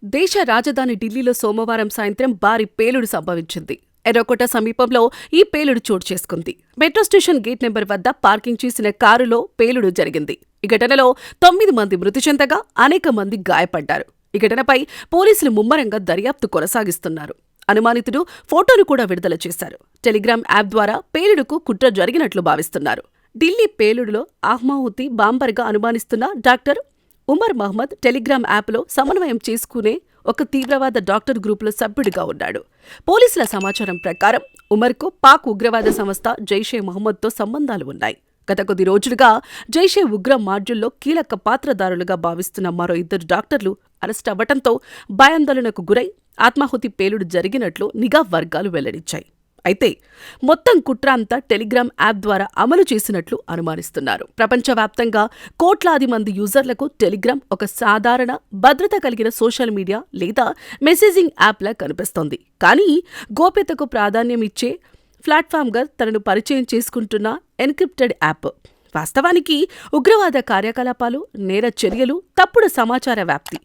దేశ రాజధాని ఢిల్లీలో సోమవారం సాయంత్రం భారీ పేలుడు సంభవించింది. ఎర్రకోట సమీపంలో ఈ పేలుడు చోటు చేసుకుంది. మెట్రో స్టేషన్ గేట్ నెంబర్ వద్ద పార్కింగ్ చేసిన కారులో పేలుడు జరిగింది. ఈ ఘటనలో 9 మంది మృతి చెందగా అనేక మంది గాయపడ్డారు. ఈ ఘటనపై పోలీసులు ముమ్మరంగా దర్యాప్తు కొనసాగిస్తున్నారు. అనుమానితుడు ఫోటోను కూడా విడుదల చేశారు. టెలిగ్రామ్ యాప్ ద్వారా పేలుడుకు కుట్ర జరిగినట్లు భావిస్తున్నారు. ఢిల్లీ పేలుడులో అహ్మద్ బాంబర్గా అనుమానిస్తున్న డాక్టర్ ఉమర్ మహ్మద్ టెలిగ్రామ్ యాప్లో సమన్వయం చేసుకునే ఒక తీవ్రవాద డాక్టర్ గ్రూపులో సభ్యుడిగా ఉన్నాడు. పోలీసుల సమాచారం ప్రకారం ఉమర్కు పాక్ ఉగ్రవాద సంస్థ జైషే మహమ్మద్తో సంబంధాలు ఉన్నాయి. గత కొద్ది రోజులుగా జైషే ఉగ్ర మాడ్యూల్లో కీలక పాత్రధారులుగా భావిస్తున్న మరో 2 డాక్టర్లు అరెస్ట్ అవ్వడంతో భయాందోళనకు గురై ఆత్మాహుతి పేలుడు జరిగినట్లు నిఘా వర్గాలు వెల్లడించాయి. అయితే మొత్తం కుట్ర అంతా టెలిగ్రామ్ యాప్ ద్వారా అమలు చేసినట్లు అనుమానిస్తున్నారు. ప్రపంచవ్యాప్తంగా కోట్లాది మంది యూజర్లకు టెలిగ్రామ్ ఒక సాధారణ భద్రత కలిగిన సోషల్ మీడియా లేదా మెసేజింగ్ యాప్లా కనిపిస్తోంది. కానీ గోప్యతకు ప్రాధాన్యం ఇచ్చే ప్లాట్ఫామ్గా తనను పరిచయం చేసుకుంటున్న ఎన్క్రిప్టెడ్ యాప్ వాస్తవానికి ఉగ్రవాద కార్యకలాపాలు, నేర చర్యలు, తప్పుడు సమాచార వ్యాప్తి,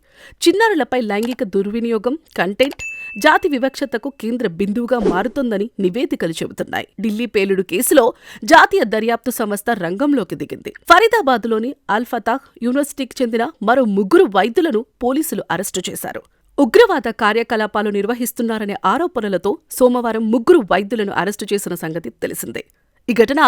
చిన్నారులపై లైంగిక దుర్వినియోగం, కంటెంట్, జాతి వివక్షతకు కేంద్ర బిందువుగా మారుతోందని నివేదికలు చెబుతున్నాయి. ఢిల్లీ పేలుడు కేసులో జాతీయ దర్యాప్తు సంస్థ రంగంలోకి దిగింది. ఫరీదాబాద్లోని అల్ ఫతాహ్ యూనివర్సిటీకి చెందిన మరో 3 వైద్యులను పోలీసులు అరెస్టు చేశారు. ఉగ్రవాద కార్యకలాపాలు నిర్వహిస్తున్నారనే ఆరోపణలతో సోమవారం 3 వైద్యులను అరెస్టు చేసిన సంగతి తెలిసిందే. ఈ ఘటన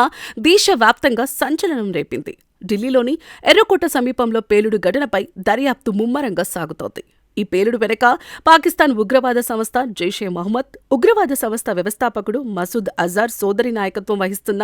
దేశవ్యాప్తంగా సంచలనం రేపింది. ఢిల్లీలోని ఎర్రకోట సమీపంలో పేలుడు ఘటనపై దర్యాప్తు ముమ్మరంగా సాగుతోంది. ఈ పేలుడు వెనక పాకిస్తాన్ ఉగ్రవాద సంస్థ జైషే మహమ్మద్, ఉగ్రవాద సంస్థ వ్యవస్థాపకుడు మసూద్ అజార్ సోదరి నాయకత్వం వహిస్తున్న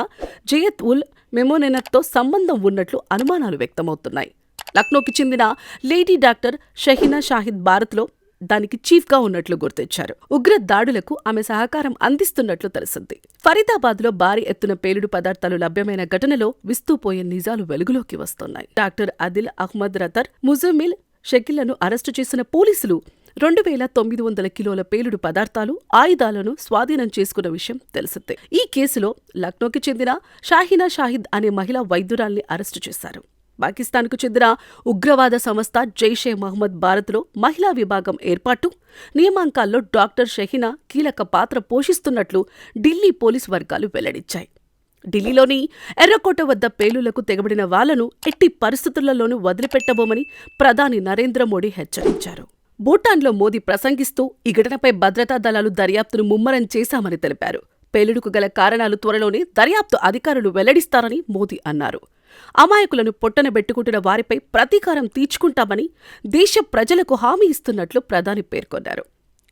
జయత్ ఉల్ మెమోనెనత్తో సంబంధం ఉన్నట్లు అనుమానాలు వ్యక్తమవుతున్నాయి. లక్నోకి చెందిన లేడీ డాక్టర్ షహీనా షాహిద్ భారత్లో దానికి చీఫ్గా ఉన్నట్లు గుర్తించారు. ఉగ్ర దాడులకు ఆమె సహకారం అందిస్తున్నట్లు తెలిసింది. ఫరీదాబాద్లో భారీ ఎత్తున పేలుడు పదార్థాలు లభ్యమైన ఘటనలో విస్తూపోయే నిజాలు వెలుగులోకి వస్తున్నాయి. డాక్టర్ అదిల్ అహ్మద్ రతర్, ముజమిల్ షకిల్లను అరెస్టు చేసిన పోలీసులు 2900 కిలోల పేలుడు పదార్థాలు, ఆయుధాలను స్వాధీనం చేసుకున్న విషయం తెలిసిందే. ఈ కేసులో లక్నోకి చెందిన షాహీనా షాహిద్ అనే మహిళా వైద్యురాల్ని అరెస్టు చేశారు. పాకిస్తాన్కు చెందిన ఉగ్రవాద సంస్థ జైషే మహమ్మద్ భారత్లో మహిళా విభాగం ఏర్పాటు, నియామకాల్లో డాక్టర్ షహీనా కీలక పాత్ర పోషిస్తున్నట్లు ఢిల్లీ పోలీసు వర్గాలు వెల్లడించాయి. ఢిల్లీలోని ఎర్రకోట వద్ద పేలులకు తెగబడిన వాళ్లను ఎట్టి పరిస్థితులలోనూ వదిలిపెట్టబోమని ప్రధాని నరేంద్ర మోడీ హెచ్చరించారు. భూటాన్లో మోదీ ప్రసంగిస్తూ ఈ ఘటనపై భద్రతా దళాలు దర్యాప్తును ముమ్మరం చేశామని తెలిపారు. పేలుడుకు గల కారణాలు త్వరలోనే దర్యాప్తు అధికారులు వెల్లడిస్తారని మోదీ అన్నారు. అమాయకులను పొట్టనబెట్టుకుంటున్న వారిపై ప్రతీకారం తీర్చుకుంటామని దేశ ప్రజలకు హామీ ఇస్తున్నట్లు ప్రధాని పేర్కొన్నారు.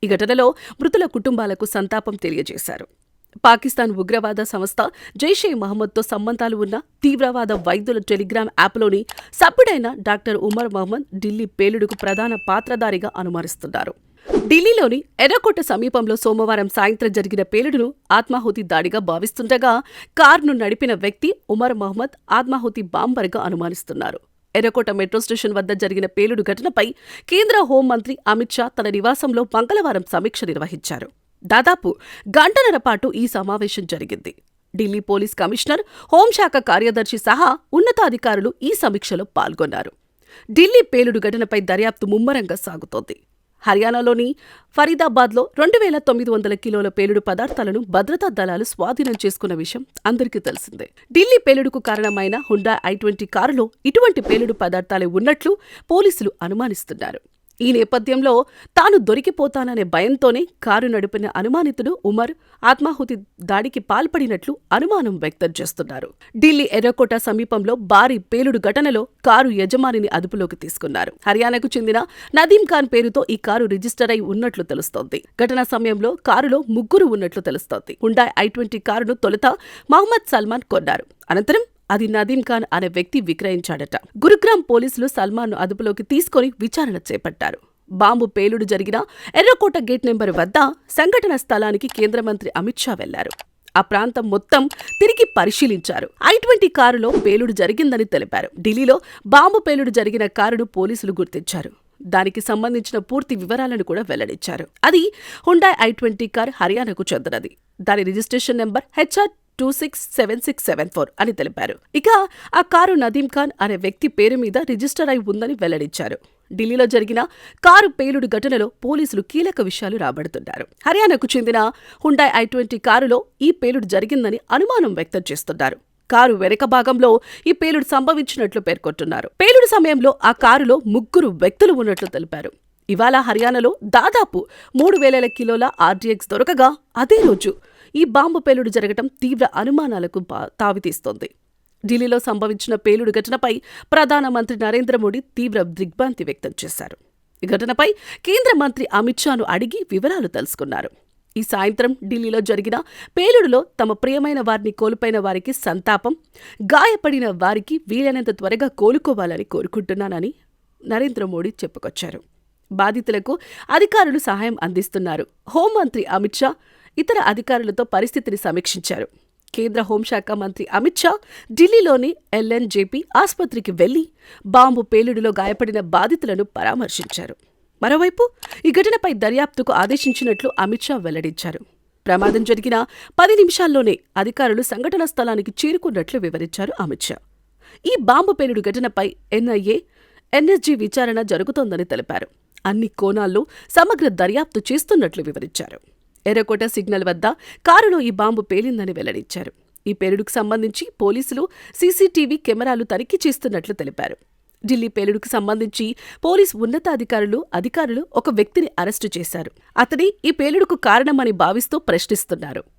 ఈ ఘటనలో మృతుల కుటుంబాలకు సంతాపం తెలియజేశారు. పాకిస్తాన్ ఉగ్రవాద సంస్థ జైషే మహమ్మద్తో సంబంధాలు ఉన్న తీవ్రవాద వైద్యుల టెలిగ్రామ్ యాప్లోని సభ్యుడైన డాక్టర్ ఉమర్ మహ్మద్ ఢిల్లీ పేలుడుకు ప్రధాన పాత్రధారిగా అనుమానిస్తున్నారు. ఢిల్లీలోని ఎర్రకోట సమీపంలో సోమవారం సాయంత్రం జరిగిన పేలుడును ఆత్మాహుతి దాడిగా భావిస్తుండగా కారును నడిపిన వ్యక్తి ఉమర్ మహ్మద్ ఆత్మాహుతి బాంబర్గా అనుమానిస్తున్నారు. ఎర్రకోట మెట్రో స్టేషన్ వద్ద జరిగిన పేలుడు ఘటనపై కేంద్ర హోంమంత్రి అమిత్ షా తన నివాసంలో మంగళవారం సమీక్ష నిర్వహించారు. దాదాపు గంటన్నర పాటు ఈ సమావేశం జరిగింది. ఢిల్లీ పోలీస్ కమిషనర్, హోంశాఖ కార్యదర్శి సహా ఉన్నతాధికారులు ఈ సమీక్షలో పాల్గొన్నారు. ఢిల్లీ పేలుడు ఘటనపై దర్యాప్తు ముమ్మరంగా సాగుతోంది. హర్యానాలోని ఫరీదాబాద్లో 2900 కిలోల పేలుడు పదార్థాలను భద్రతా దళాలు స్వాధీనం చేసుకున్న విషయం అందరికీ తెలిసిందే. ఢిల్లీ పేలుడుకు కారణమైన హుండా i20 కారులో ఇటువంటి పేలుడు పదార్థాలే ఉన్నట్లు పోలీసులు అనుమానిస్తున్నారు. ఈ నేపథ్యంలో తాను దొరికిపోతాననే భయంతోనే కారు నడిపిన అనుమానితుడు ఉమర్ ఆత్మాహుతి దాడికి పాల్పడినట్లు అనుమానం వ్యక్తం చేస్తున్నారు. ఢిల్లీ ఎర్రకోట సమీపంలో భారీ పేలుడు ఘటనలో కారు యజమానిని అదుపులోకి తీసుకున్నారు. హర్యానాకు చెందిన నదీం ఖాన్ పేరుతో ఈ కారు రిజిస్టర్ అయి ఉన్నట్లు తెలుస్తోంది. ఘటనా సమయంలో కారులో 3 ఉన్నట్లు తెలుస్తోంది. హుండా i20 కారును తొలుత మహమ్మద్ సల్మాన్ కొన్నారు. అనంతరం అది నదీం ఖాన్ అనే వ్యక్తి విక్రయించాడట. గురుగ్రామ్ పోలీసులు సల్మాన్ను అదుపులోకి తీసుకుని విచారణ చేపట్టారు. బాంబు పేలుడు జరిగిన ఎర్రకోట గేట్ నెంబర్ వద్ద సంఘటన స్థలానికి కేంద్ర మంత్రి అమిత్ షా వెళ్లారు. ఆ ప్రాంతం మొత్తం తిరిగి పరిశీలించారు. i20 కారులో పేలుడు జరిగిందని తెలిపారు. ఢిల్లీలో బాంబు పేలుడు జరిగిన కారును పోలీసులు గుర్తించారు. దానికి సంబంధించిన పూర్తి వివరాలను కూడా వెల్లడించారు. అది హుండా i20 కార్ హర్యానాకు చెందినది. దాని రిజిస్ట్రేషన్ నెంబర్ HR 267674 అని తెలిపారు. ఇక ఆ కారు నదీం ఖాన్ అనే వ్యక్తి పేరు మీద రిజిస్టర్ అయి ఉందని వెల్లడించారు. ఢిల్లీలో జరిగిన కారు పేలుడు ఘటనలో పోలీసులు కీలక విషయాలు రాబడుతున్నారు. హర్యానాకు చెందిన హుండాయ్ i20 కారులో ఈ పేలుడు జరిగిందని అనుమానం వ్యక్తం చేస్తున్నారు. కారు వెనక భాగంలో ఈ పేలుడు సంభవించినట్లు పేర్కొంటున్నారు. పేలుడు సమయంలో ఆ కారులో 3 వ్యక్తులు ఉన్నట్లు తెలిపారు. ఇవాళ హర్యానాలో దాదాపు 3000 కిలోల RDX దొరకగా అదే రోజు ఈ బాంబు పేలుడు జరగటం తీవ్ర అనుమానాలకు తావితీస్తోంది. ఢిల్లీలో సంభవించిన పేలుడు ఘటనపై ప్రధానమంత్రి నరేంద్ర మోడీ తీవ్ర దిగ్భ్రాంతి వ్యక్తం చేశారు. ఈ ఘటనపై కేంద్ర మంత్రి అమిత్ షాను అడిగి వివరాలు తెలుసుకున్నారు. ఈ సాయంత్రం ఢిల్లీలో జరిగిన పేలుడులో తమ ప్రియమైన వారిని కోల్పోయిన వారికి సంతాపం, గాయపడిన వారికి వీలైనంత త్వరగా కోలుకోవాలని కోరుకుంటున్నానని నరేంద్ర మోడీ చెప్పుకొచ్చారు. బాధితులకు అధికారులు సహాయం అందిస్తున్నారు. హోంమంత్రి అమిత్ షా ఇతర అధికారులతో పరిస్థితిని సమీక్షించారు. కేంద్ర హోంశాఖ మంత్రి అమిత్ షా ఢిల్లీలోని LNJP ఆసుపత్రికి వెళ్లి బాంబు పేలుడులో గాయపడిన బాధితులను పరామర్శించారు. మరోవైపు ఈ ఘటనపై దర్యాప్తుకు ఆదేశించినట్లు అమిత్ షా వెల్లడించారు. ప్రమాదం జరిగిన 10 నిమిషాల్లోనే అధికారులు సంఘటనా స్థలానికి చేరుకున్నట్లు వివరించారు అమిత్ షా. ఈ బాంబు పేలుడు ఘటనపై NIA, NSG విచారణ జరుగుతోందని తెలిపారు. అన్ని కోణాల్లో సమగ్ర దర్యాప్తు చేస్తున్నట్లు వివరించారు. ఎర్రకోట సిగ్నల్ వద్ద కారులో ఈ బాంబు పేలిందని వెల్లడించారు. ఈ పేలుడుకు సంబంధించి పోలీసులు CCTV కెమెరాలు తనిఖీ చేస్తున్నట్లు తెలిపారు. ఢిల్లీ పేలుడుకు సంబంధించి పోలీసు అధికారులు ఒక వ్యక్తిని అరెస్టు చేశారు. అతని ఈ పేలుడుకు కారణమని భావిస్తూ ప్రశ్నిస్తున్నారు.